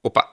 Opa!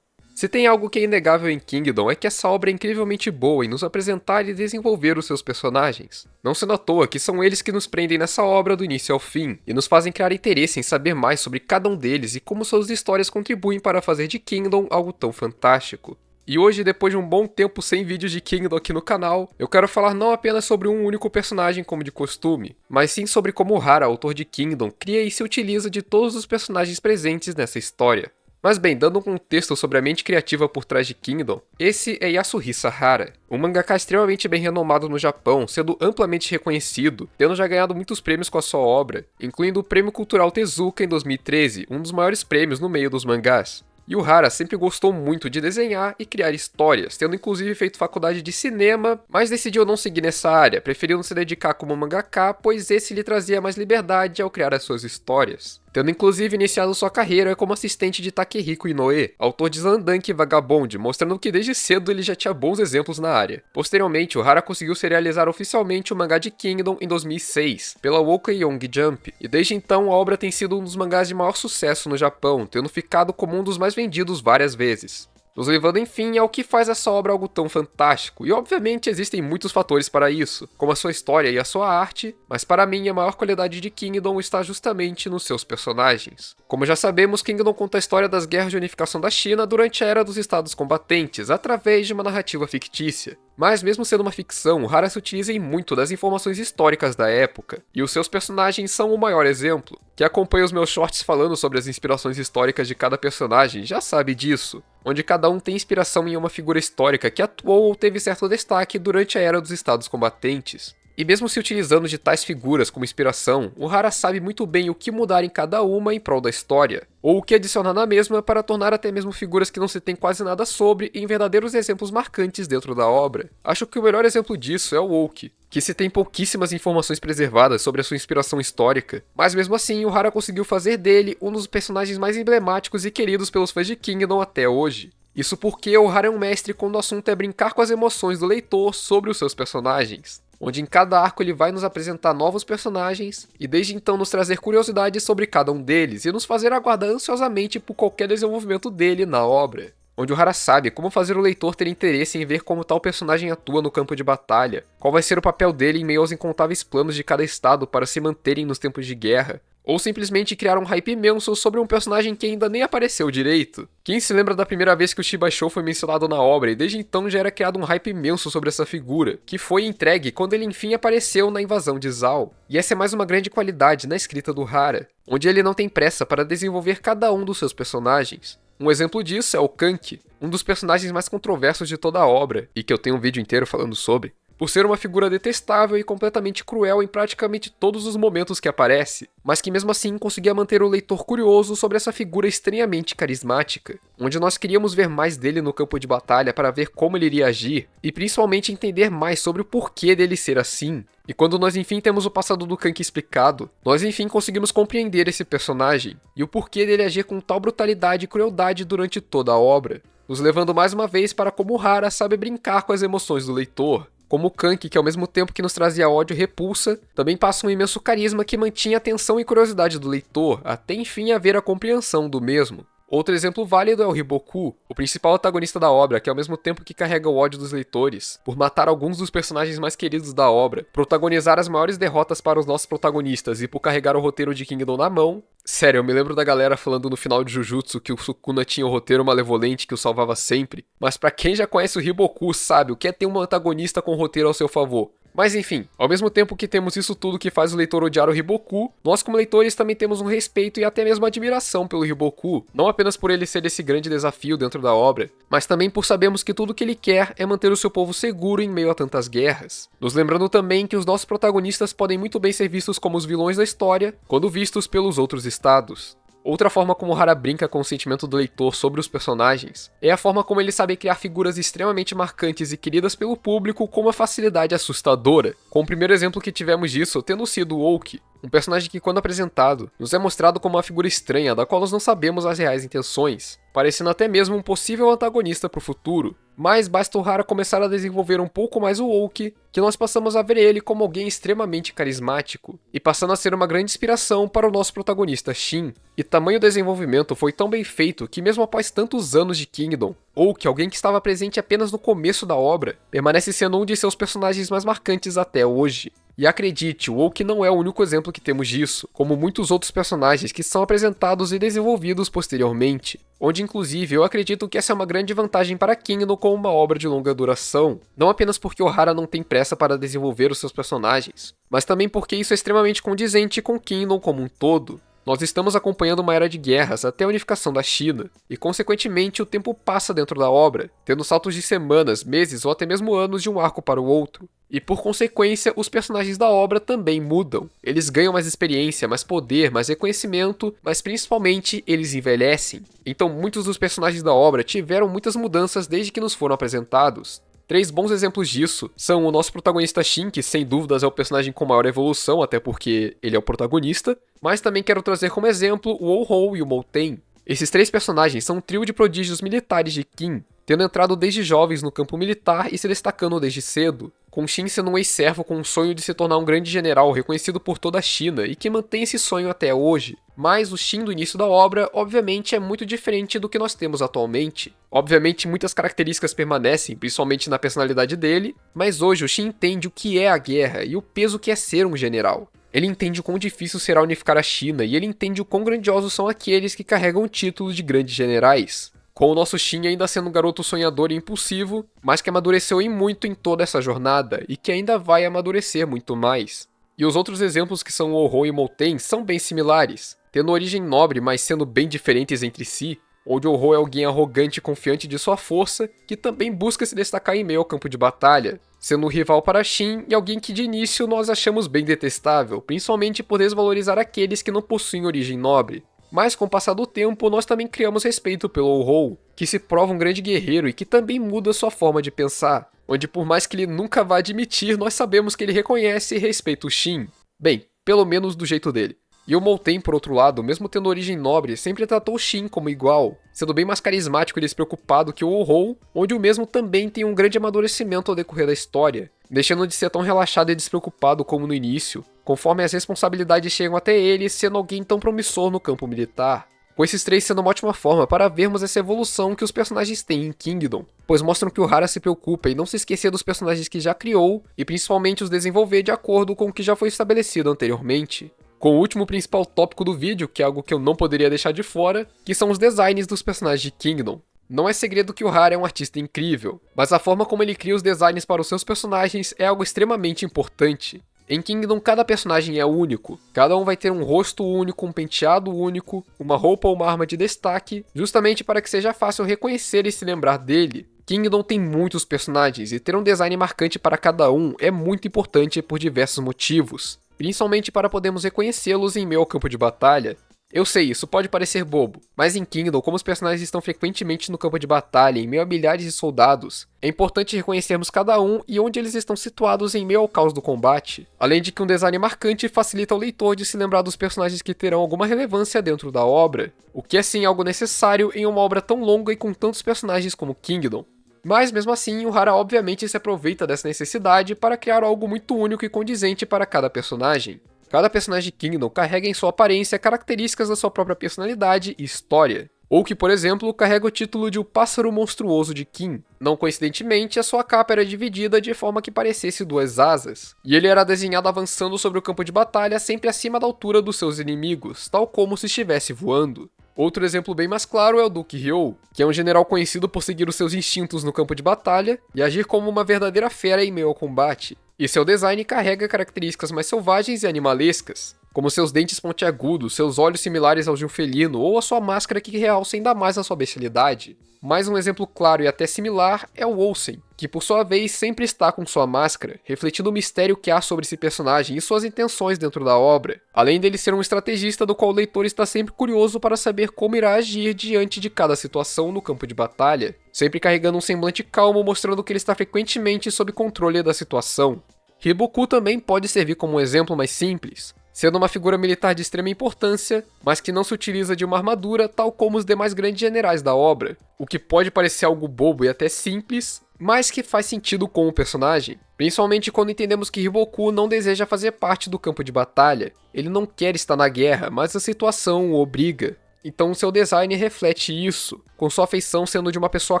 Se tem algo que é inegável em Kingdom é que essa obra é incrivelmente boa em nos apresentar e desenvolver os seus personagens. Não sendo à toa que são eles que nos prendem nessa obra do início ao fim, e nos fazem criar interesse em saber mais sobre cada um deles e como suas histórias contribuem para fazer de Kingdom algo tão fantástico. E hoje, depois de um bom tempo sem vídeos de Kingdom aqui no canal, eu quero falar não apenas sobre um único personagem como de costume, mas sim sobre como Hara, autor de Kingdom, cria e se utiliza de todos os personagens presentes nessa história. Mas bem, dando um contexto sobre a mente criativa por trás de Kingdom, esse é Yasuhisa Hara, um mangaka extremamente bem renomado no Japão, sendo amplamente reconhecido, tendo já ganhado muitos prêmios com a sua obra, incluindo o Prêmio Cultural Tezuka em 2013, um dos maiores prêmios no meio dos mangás. E o Hara sempre gostou muito de desenhar e criar histórias, tendo inclusive feito faculdade de cinema, mas decidiu não seguir nessa área, preferindo se dedicar como mangaka, pois esse lhe trazia mais liberdade ao criar as suas histórias. Tendo inclusive iniciado sua carreira como assistente de Takehiko Inoue, autor de Slam-Dunk e Vagabond, mostrando que desde cedo ele já tinha bons exemplos na área. Posteriormente, o Hara conseguiu serializar oficialmente o mangá de Kingdom em 2006, pela Woka Young Jump, e desde então a obra tem sido um dos mangás de maior sucesso no Japão, tendo ficado como um dos mais vendidos várias vezes. Nos levando enfim ao que faz essa obra algo tão fantástico, e obviamente existem muitos fatores para isso, como a sua história e a sua arte, mas para mim a maior qualidade de Kingdom está justamente nos seus personagens. Como já sabemos, Kingdom conta a história das guerras de unificação da China durante a Era dos Estados Combatentes, através de uma narrativa fictícia. Mas mesmo sendo uma ficção, Hara se utiliza em muito das informações históricas da época, e os seus personagens são o maior exemplo. Quem acompanha os meus shorts falando sobre as inspirações históricas de cada personagem já sabe disso, onde cada um tem inspiração em uma figura histórica que atuou ou teve certo destaque durante a Era dos Estados Combatentes. E mesmo se utilizando de tais figuras como inspiração, o Hara sabe muito bem o que mudar em cada uma em prol da história, ou o que adicionar na mesma para tornar até mesmo figuras que não se tem quase nada sobre em verdadeiros exemplos marcantes dentro da obra. Acho que o melhor exemplo disso é o Oki, que se tem pouquíssimas informações preservadas sobre a sua inspiração histórica, mas mesmo assim o Hara conseguiu fazer dele um dos personagens mais emblemáticos e queridos pelos fãs de Kingdom até hoje. Isso porque o Hara é um mestre quando o assunto é brincar com as emoções do leitor sobre os seus personagens, onde em cada arco ele vai nos apresentar novos personagens e desde então nos trazer curiosidades sobre cada um deles e nos fazer aguardar ansiosamente por qualquer desenvolvimento dele na obra. Onde o Hara sabe como fazer o leitor ter interesse em ver como tal personagem atua no campo de batalha, qual vai ser o papel dele em meio aos incontáveis planos de cada estado para se manterem nos tempos de guerra, ou simplesmente criar um hype imenso sobre um personagem que ainda nem apareceu direito. Quem se lembra da primeira vez que o Shiba Show foi mencionado na obra e desde então já era criado um hype imenso sobre essa figura, que foi entregue quando ele enfim apareceu na invasão de Zal. E essa é mais uma grande qualidade na escrita do Hara, onde ele não tem pressa para desenvolver cada um dos seus personagens. Um exemplo disso é o Kanki, um dos personagens mais controversos de toda a obra, e que eu tenho um vídeo inteiro falando sobre, por ser uma figura detestável e completamente cruel em praticamente todos os momentos que aparece, mas que mesmo assim conseguia manter o leitor curioso sobre essa figura estranhamente carismática, onde nós queríamos ver mais dele no campo de batalha para ver como ele iria agir, e principalmente entender mais sobre o porquê dele ser assim. E quando nós enfim temos o passado do Kanki explicado, nós enfim conseguimos compreender esse personagem, e o porquê dele agir com tal brutalidade e crueldade durante toda a obra, nos levando mais uma vez para como Hara sabe brincar com as emoções do leitor. Como o Kanki, que ao mesmo tempo que nos trazia ódio e repulsa, também passa um imenso carisma que mantinha a atenção e curiosidade do leitor, até enfim haver a compreensão do mesmo. Outro exemplo válido é o Hiboku, o principal antagonista da obra, que ao mesmo tempo que carrega o ódio dos leitores, por matar alguns dos personagens mais queridos da obra, protagonizar as maiores derrotas para os nossos protagonistas e por carregar o roteiro de Kingdom na mão. Sério, eu me lembro da galera falando no final de Jujutsu que o Sukuna tinha o roteiro malevolente que o salvava sempre, mas pra quem já conhece o Hiboku sabe o que é ter um antagonista com o roteiro ao seu favor. Mas enfim, ao mesmo tempo que temos isso tudo que faz o leitor odiar o Hiboku, nós como leitores também temos um respeito e até mesmo admiração pelo Hiboku, não apenas por ele ser esse grande desafio dentro da obra, mas também por sabermos que tudo que ele quer é manter o seu povo seguro em meio a tantas guerras. Nos lembrando também que os nossos protagonistas podem muito bem ser vistos como os vilões da história, quando vistos pelos outros estados. Outra forma como Hara brinca com o sentimento do leitor sobre os personagens é a forma como ele sabe criar figuras extremamente marcantes e queridas pelo público com uma facilidade assustadora, com o primeiro exemplo que tivemos disso tendo sido o Oki, um personagem que quando apresentado, nos é mostrado como uma figura estranha da qual nós não sabemos as reais intenções, parecendo até mesmo um possível antagonista para o futuro. Mas basta o Hara começar a desenvolver um pouco mais o Oki, que nós passamos a ver ele como alguém extremamente carismático, e passando a ser uma grande inspiração para o nosso protagonista Shin. E tamanho desenvolvimento foi tão bem feito que mesmo após tantos anos de Kingdom, Oki, alguém que estava presente apenas no começo da obra, permanece sendo um de seus personagens mais marcantes até hoje. E acredite, o Oki não é o único exemplo que temos disso, como muitos outros personagens que são apresentados e desenvolvidos posteriormente, onde inclusive eu acredito que essa é uma grande vantagem para Kingdom como uma obra de longa duração, não apenas porque o Hara não tem pressa para desenvolver os seus personagens, mas também porque isso é extremamente condizente com Kingdom como um todo. Nós estamos acompanhando uma era de guerras até a unificação da China, e consequentemente o tempo passa dentro da obra, tendo saltos de semanas, meses ou até mesmo anos de um arco para o outro. E por consequência, os personagens da obra também mudam. Eles ganham mais experiência, mais poder, mais reconhecimento, mas principalmente eles envelhecem. Então muitos dos personagens da obra tiveram muitas mudanças desde que nos foram apresentados. 3 bons exemplos disso são o nosso protagonista Shin, que sem dúvidas é o personagem com maior evolução, até porque ele é o protagonista, mas também quero trazer como exemplo o Oh-Ho e o Molten. Esses 3 personagens são um trio de prodígios militares de Qin, tendo entrado desde jovens no campo militar e se destacando desde cedo, com Shin sendo um ex-servo com um sonho de se tornar um grande general reconhecido por toda a China e que mantém esse sonho até hoje. Mas o Shin do início da obra, obviamente, é muito diferente do que nós temos atualmente. Obviamente, muitas características permanecem, principalmente na personalidade dele, mas hoje o Shin entende o que é a guerra e o peso que é ser um general. Ele entende o quão difícil será unificar a China e ele entende o quão grandiosos são aqueles que carregam o título de grandes generais. Com o nosso Shin ainda sendo um garoto sonhador e impulsivo, mas que amadureceu em muito em toda essa jornada e que ainda vai amadurecer muito mais. E os outros exemplos que são o Oh-Ho e o Molten são bem similares, tendo origem nobre, mas sendo bem diferentes entre si, onde o Oh-Ho é alguém arrogante e confiante de sua força, que também busca se destacar em meio ao campo de batalha, sendo um rival para Shin e alguém que de início nós achamos bem detestável, principalmente por desvalorizar aqueles que não possuem origem nobre. Mas com o passar do tempo, nós também criamos respeito pelo Oh-Ho, que se prova um grande guerreiro e que também muda sua forma de pensar, onde por mais que ele nunca vá admitir, nós sabemos que ele reconhece e respeita o Shin. Bem, pelo menos do jeito dele. E o Molten, por outro lado, mesmo tendo origem nobre, sempre tratou o Shin como igual, sendo bem mais carismático e despreocupado que o Oh-Ho, onde o mesmo também tem um grande amadurecimento ao decorrer da história, deixando de ser tão relaxado e despreocupado como no início, conforme as responsabilidades chegam até ele, sendo alguém tão promissor no campo militar. Com esses 3 sendo uma ótima forma para vermos essa evolução que os personagens têm em Kingdom, pois mostram que o Hara se preocupa em não se esquecer dos personagens que já criou e principalmente os desenvolver de acordo com o que já foi estabelecido anteriormente. Com o último principal tópico do vídeo, que é algo que eu não poderia deixar de fora, que são os designs dos personagens de Kingdom. Não é segredo que o Hara é um artista incrível, mas a forma como ele cria os designs para os seus personagens é algo extremamente importante. Em Kingdom, cada personagem é único, cada um vai ter um rosto único, um penteado único, uma roupa ou uma arma de destaque, justamente para que seja fácil reconhecer e se lembrar dele. Kingdom tem muitos personagens e ter um design marcante para cada um é muito importante por diversos motivos, principalmente para podermos reconhecê-los em meio ao campo de batalha. Eu sei, isso pode parecer bobo, mas em Kingdom, como os personagens estão frequentemente no campo de batalha, em meio a milhares de soldados, é importante reconhecermos cada um e onde eles estão situados em meio ao caos do combate, além de que um design marcante facilita ao leitor de se lembrar dos personagens que terão alguma relevância dentro da obra, o que é sim algo necessário em uma obra tão longa e com tantos personagens como Kingdom. Mas mesmo assim, o Hara obviamente se aproveita dessa necessidade para criar algo muito único e condizente para cada personagem. Cada personagem de Kingdom carrega em sua aparência características da sua própria personalidade e história. Ou que, por exemplo, carrega o título de O Pássaro Monstruoso de Qin. Não coincidentemente, a sua capa era dividida de forma que parecesse 2 asas, e ele era desenhado avançando sobre o campo de batalha sempre acima da altura dos seus inimigos, tal como se estivesse voando. Outro exemplo bem mais claro é o Duke Ryo, que é um general conhecido por seguir os seus instintos no campo de batalha e agir como uma verdadeira fera em meio ao combate. E seu design carrega características mais selvagens e animalescas, como seus dentes pontiagudos, seus olhos similares aos de um felino ou a sua máscara que realça ainda mais a sua bestialidade. Mais um exemplo claro e até similar é o Olsen, que por sua vez sempre está com sua máscara, refletindo o mistério que há sobre esse personagem e suas intenções dentro da obra, além dele ser um estrategista do qual o leitor está sempre curioso para saber como irá agir diante de cada situação no campo de batalha, sempre carregando um semblante calmo mostrando que ele está frequentemente sob controle da situação. Hiboku também pode servir como um exemplo mais simples, sendo uma figura militar de extrema importância, mas que não se utiliza de uma armadura tal como os demais grandes generais da obra, o que pode parecer algo bobo e até simples, mas que faz sentido com o personagem, principalmente quando entendemos que Hiboku não deseja fazer parte do campo de batalha, ele não quer estar na guerra, mas a situação o obriga. Então seu design reflete isso, com sua feição sendo de uma pessoa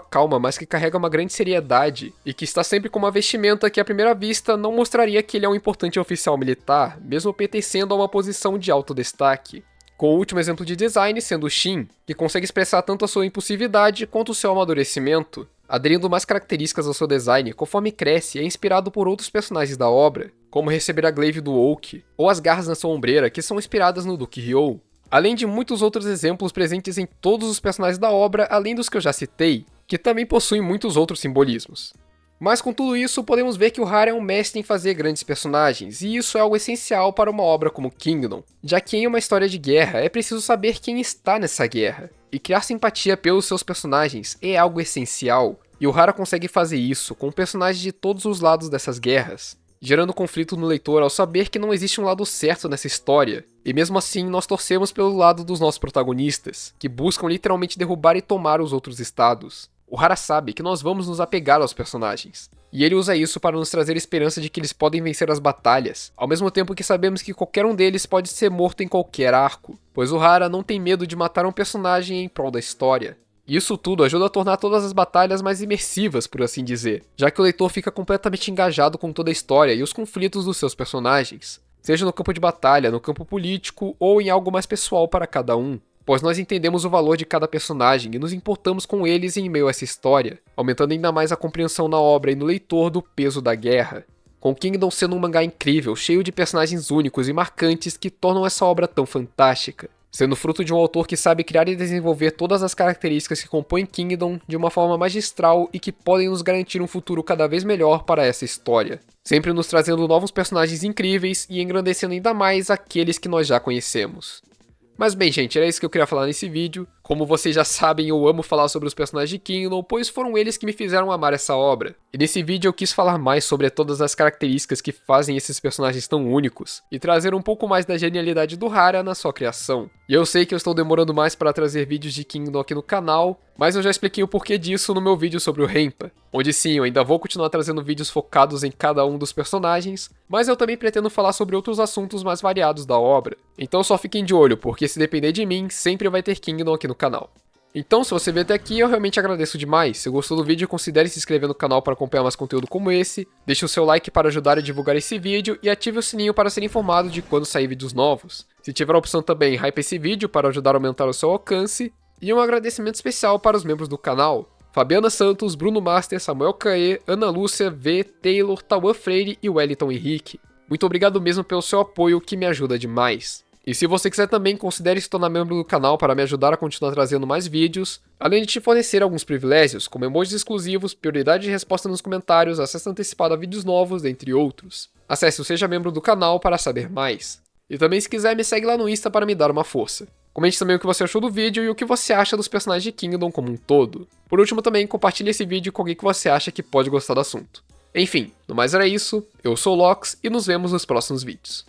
calma, mas que carrega uma grande seriedade, e que está sempre com uma vestimenta que à primeira vista não mostraria que ele é um importante oficial militar, mesmo pertencendo a uma posição de alto destaque. Com o último exemplo de design sendo o Shin, que consegue expressar tanto a sua impulsividade quanto o seu amadurecimento, aderindo mais características ao seu design conforme cresce e é inspirado por outros personagens da obra, como receber a glaive do Oak, ou as garras na sua ombreira que são inspiradas no Duke Ryo. Além de muitos outros exemplos presentes em todos os personagens da obra, além dos que eu já citei, que também possuem muitos outros simbolismos. Mas com tudo isso, podemos ver que o Hara é um mestre em fazer grandes personagens, e isso é algo essencial para uma obra como Kingdom, já que em uma história de guerra é preciso saber quem está nessa guerra, e criar simpatia pelos seus personagens é algo essencial, e o Hara consegue fazer isso com personagens de todos os lados dessas guerras, gerando conflito no leitor ao saber que não existe um lado certo nessa história, e mesmo assim nós torcemos pelo lado dos nossos protagonistas, que buscam literalmente derrubar e tomar os outros estados. O Hara sabe que nós vamos nos apegar aos personagens, e ele usa isso para nos trazer esperança de que eles podem vencer as batalhas, ao mesmo tempo que sabemos que qualquer um deles pode ser morto em qualquer arco, pois o Hara não tem medo de matar um personagem em prol da história. Isso tudo ajuda a tornar todas as batalhas mais imersivas, por assim dizer, já que o leitor fica completamente engajado com toda a história e os conflitos dos seus personagens, seja no campo de batalha, no campo político ou em algo mais pessoal para cada um, pois nós entendemos o valor de cada personagem e nos importamos com eles em meio a essa história, aumentando ainda mais a compreensão na obra e no leitor do peso da guerra. Com Kingdom sendo um mangá incrível, cheio de personagens únicos e marcantes que tornam essa obra tão fantástica, sendo fruto de um autor que sabe criar e desenvolver todas as características que compõem Kingdom de uma forma magistral e que podem nos garantir um futuro cada vez melhor para essa história, sempre nos trazendo novos personagens incríveis e engrandecendo ainda mais aqueles que nós já conhecemos. Mas bem, gente, era isso que eu queria falar nesse vídeo. Como vocês já sabem, eu amo falar sobre os personagens de Kingdom, pois foram eles que me fizeram amar essa obra. E nesse vídeo eu quis falar mais sobre todas as características que fazem esses personagens tão únicos, e trazer um pouco mais da genialidade do Hara na sua criação. E eu sei que eu estou demorando mais para trazer vídeos de Kingdom aqui no canal, mas eu já expliquei o porquê disso no meu vídeo sobre o Renpa, onde sim, eu ainda vou continuar trazendo vídeos focados em cada um dos personagens, mas eu também pretendo falar sobre outros assuntos mais variados da obra. Então só fiquem de olho, porque se depender de mim, sempre vai ter Kingdom aqui no canal. Então, se você veio até aqui, eu realmente agradeço demais. Se gostou do vídeo, considere se inscrever no canal para acompanhar mais conteúdo como esse, deixe o seu like para ajudar a divulgar esse vídeo e ative o sininho para ser informado de quando sair vídeos novos. Se tiver a opção também, hype esse vídeo para ajudar a aumentar o seu alcance, e um agradecimento especial para os membros do canal: Fabiana Santos, Bruno Master, Samuel Caê, Ana Lúcia, V, Taylor, Tauan Freire e Wellington Henrique. Muito obrigado mesmo pelo seu apoio, que me ajuda demais. E se você quiser também, considere se tornar membro do canal para me ajudar a continuar trazendo mais vídeos, além de te fornecer alguns privilégios, como emojis exclusivos, prioridade de resposta nos comentários, acesso antecipado a vídeos novos, entre outros. Acesse o Seja Membro do canal para saber mais. E também, se quiser, me segue lá no Insta para me dar uma força. Comente também o que você achou do vídeo e o que você acha dos personagens de Kingdom como um todo. Por último também, compartilhe esse vídeo com alguém que você acha que pode gostar do assunto. Enfim, no mais era isso, eu sou o Lox e nos vemos nos próximos vídeos.